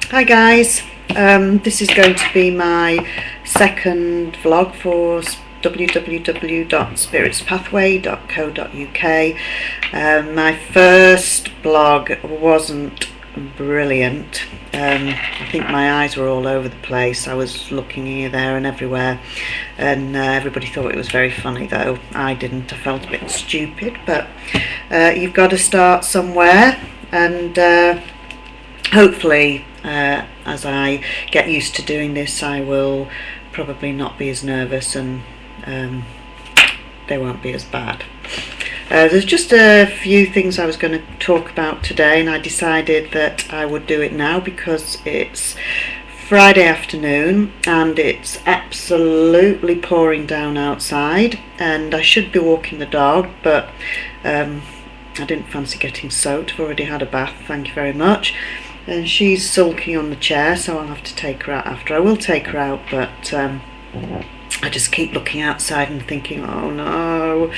Hi guys, this is going to be my second vlog for www.SpiritsPathway.co.uk. My first blog wasn't brilliant. I think my eyes were all over the place. I was looking here, there and everywhere, and everybody thought it was very funny, though I didn't. I felt a bit stupid, but you've got to start somewhere, and hopefully as I get used to doing this, I will probably not be as nervous, and they won't be as bad. There's just a few things I was going to talk about today, and I decided that I would do it now because it's Friday afternoon and it's absolutely pouring down outside, and I should be walking the dog, but I didn't fancy getting soaked. I've already had a bath, thank you very much, and she's sulking on the chair, so I'll have to take her out after. I will take her out, but I just keep looking outside and thinking, oh no.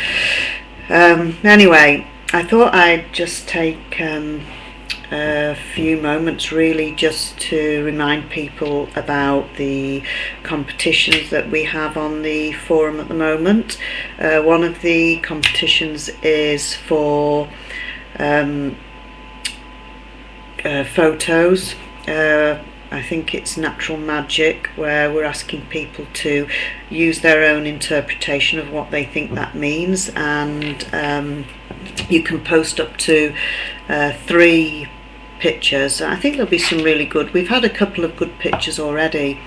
Anyway, I thought I'd just take a few moments really just to remind people about the competitions that we have on the forum at the moment. One of the competitions is for photos. I think it's Natural Magic, where we're asking people to use their own interpretation of what they think that means, and you can post up to 3 pictures. I think there'll be some really good. We've had a couple of good pictures already,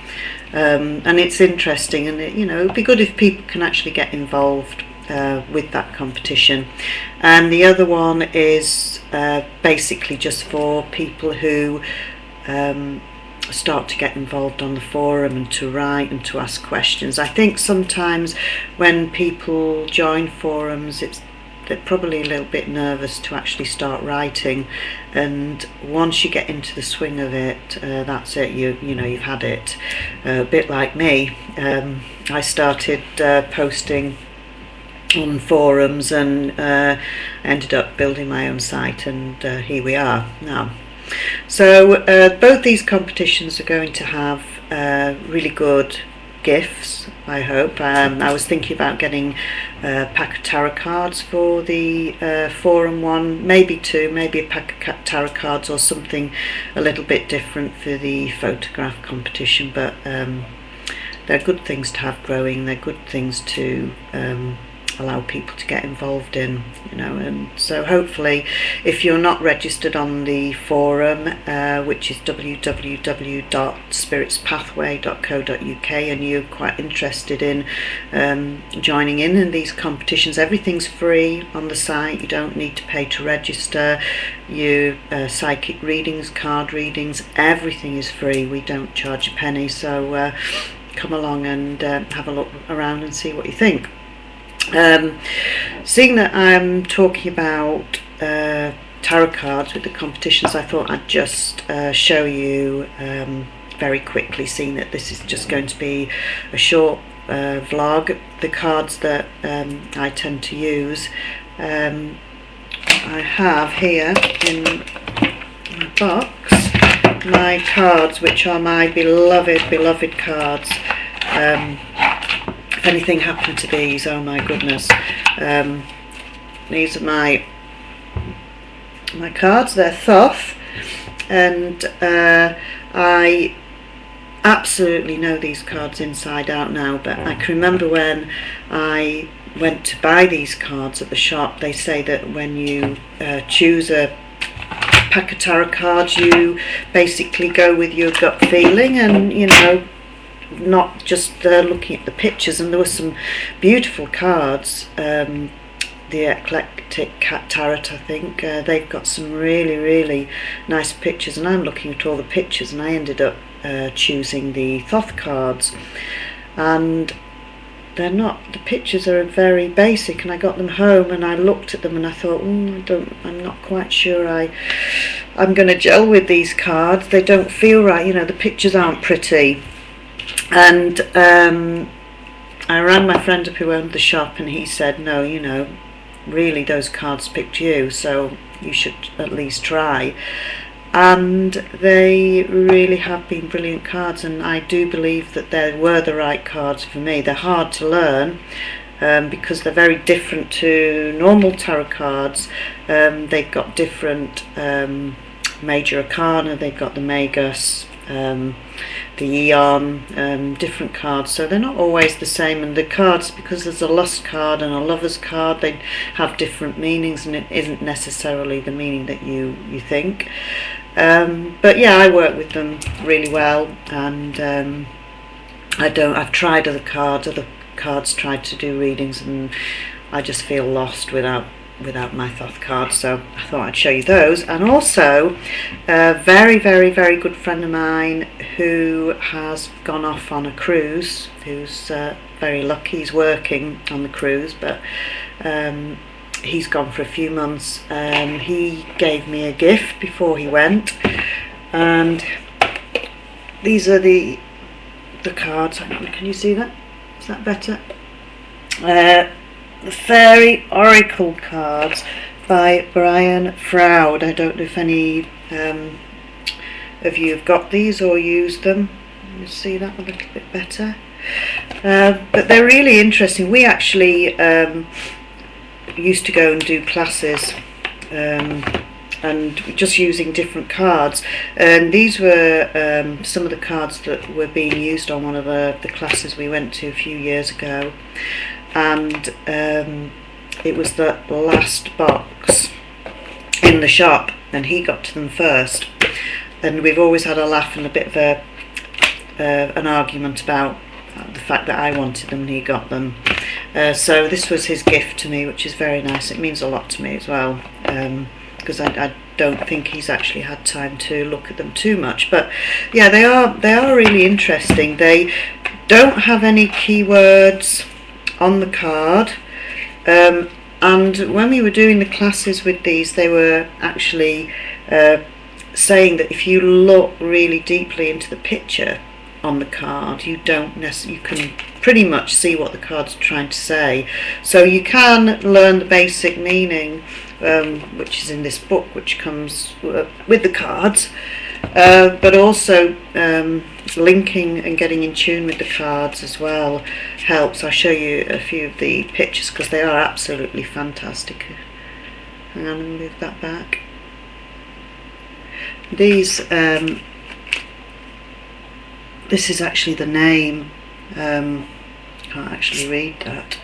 and it's interesting, and it'd be good if people can actually get involved with that competition. And the other one is basically just for people who start to get involved on the forum and to write and to ask questions. I think sometimes when people join forums, they're probably a little bit nervous to actually start writing, and once you get into the swing of it, that's it. You've had it. A bit like me, I started posting on forums and ended up building my own site, and here we are now. So both these competitions are going to have really good gifts, I hope. I was thinking about getting a pack of tarot cards for the forum one, maybe 2, maybe a pack of tarot cards or something a little bit different for the photograph competition, but they're good things to have growing. They're good things to allow people to get involved in, and so hopefully, if you're not registered on the forum, which is www.SpiritsPathway.co.uk, and you're quite interested in joining in these competitions, everything's free on the site. You don't need to pay to register. You psychic readings, card readings, everything is free. We don't charge a penny, so come along and have a look around and see what you think. Seeing that I'm talking about tarot cards with the competitions, I thought I'd just show you very quickly, seeing that this is just going to be a short vlog, the cards that I tend to use. I have here in my box my cards, which are my beloved cards. If anything happened to these, oh my goodness. These are my cards. They're Thoth, and I absolutely know these cards inside out now, but I can remember when I went to buy these cards at the shop, they say that when you choose a pack of tarot cards, you basically go with your gut feeling, and not just looking at the pictures. And there were some beautiful cards, the Eclectic Cat Tarot, I think. They've got some really nice pictures, and I'm looking at all the pictures, and I ended up choosing the Thoth cards, and they're not, the pictures are very basic, and I got them home and I looked at them and I thought, I'm not quite sure I'm going to gel with these cards. They don't feel right, the pictures aren't pretty. And I rang my friend up who owned the shop, and he said, no, really those cards picked you, so you should at least try. and they really have been brilliant cards, and I do believe that they were the right cards for me. They're hard to learn because they're very different to normal tarot cards. They've got different major arcana, they've got the Magus, the Eon, different cards, so they're not always the same, and the cards, because there's a lust card and a lover's card, they have different meanings, and it isn't necessarily the meaning that you think. But yeah, I work with them really well, and I've tried other cards tried to do readings, and I just feel lost without my Thoth cards, so I thought I'd show you those. And also a very, very, very good friend of mine who has gone off on a cruise, who's very lucky. He's working on the cruise, but he's gone for a few months. He gave me a gift before he went, and these are the cards. Can you see that? Is that better? The Fairy Oracle cards by Brian Froud. I don't know if any of you have got these or used them. You see that a little bit better. But they're really interesting. We actually used to go and do classes and just using different cards, and these were some of the cards that were being used on one of the classes we went to a few years ago. And it was the last box in the shop, and he got to them first, and we've always had a laugh and a bit of an argument about the fact that I wanted them and he got them. So this was his gift to me, which is very nice. It means a lot to me as well, because I don't think he's actually had time to look at them too much. But yeah, they are really interesting. They don't have any keywords on the card, and when we were doing the classes with these, they were actually saying that if you look really deeply into the picture on the card, you can pretty much see what the card's trying to say. So you can learn the basic meaning, which is in this book, which comes with the cards, but also linking and getting in tune with the cards as well helps. I'll show you a few of the pictures because they are absolutely fantastic. Hang on, and move that back. These this is actually the name. Can't actually read that.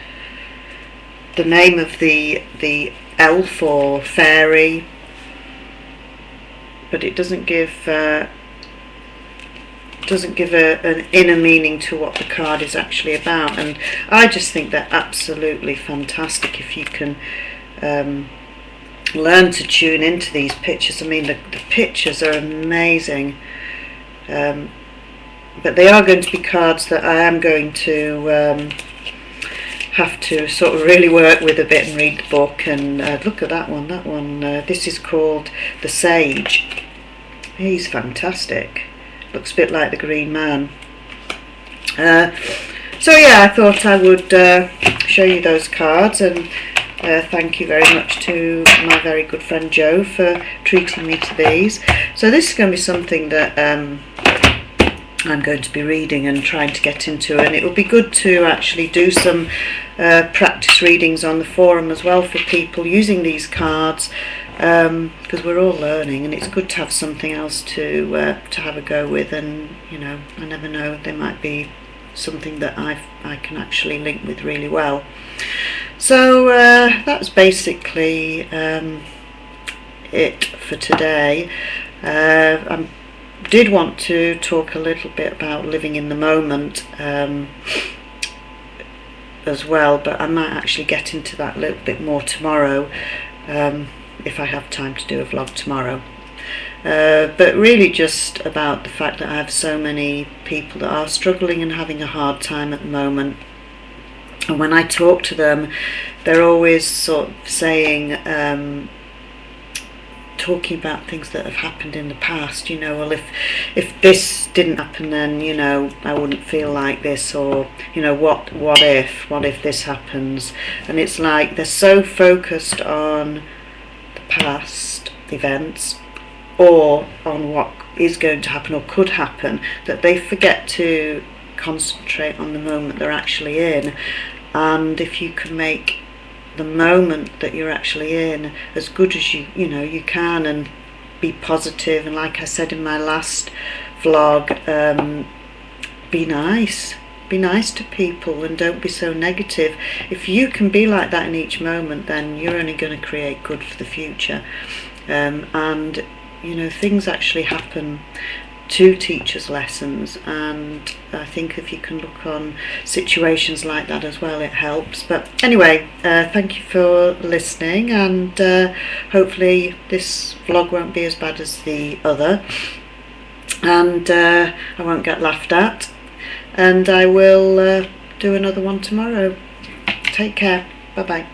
The name of the elf or fairy, but it doesn't give an inner meaning to what the card is actually about. And I just think they're absolutely fantastic if you can learn to tune into these pictures. I mean, the pictures are amazing, but they are going to be cards that I am going to have to sort of really work with a bit and read the book. And look at that one. This is called the Sage. He's fantastic. Looks a bit like the Green Man. So yeah, I thought I would show you those cards, and thank you very much to my very good friend Joe for treating me to these. So this is going to be something that I'm going to be reading and trying to get into, and it would be good to actually do some practice readings on the forum as well for people using these cards, because we're all learning, and it's good to have something else to have a go with. And you know, I never know, there might be something that I can actually link with really well. So that's basically it for today. I did want to talk a little bit about living in the moment as well, but I might actually get into that a little bit more tomorrow, if I have time to do a vlog tomorrow. But really just about the fact that I have so many people that are struggling and having a hard time at the moment, and when I talk to them, they're always sort of saying, talking about things that have happened in the past. You know, well, if this didn't happen, then you know I wouldn't feel like this, or you know, what if this happens? And it's like they're so focused on the past events or on what is going to happen or could happen, that they forget to concentrate on the moment they're actually in. And if you can make the moment that you're actually in as good as you can, and be positive, and like I said in my last vlog, be nice to people and don't be so negative. If you can be like that in each moment, then you're only going to create good for the future. And things actually happen to teach us lessons, and I think if you can look on situations like that as well, it helps. But anyway, thank you for listening, and hopefully this vlog won't be as bad as the other, and I won't get laughed at, and I will do another one tomorrow. Take care. Bye bye.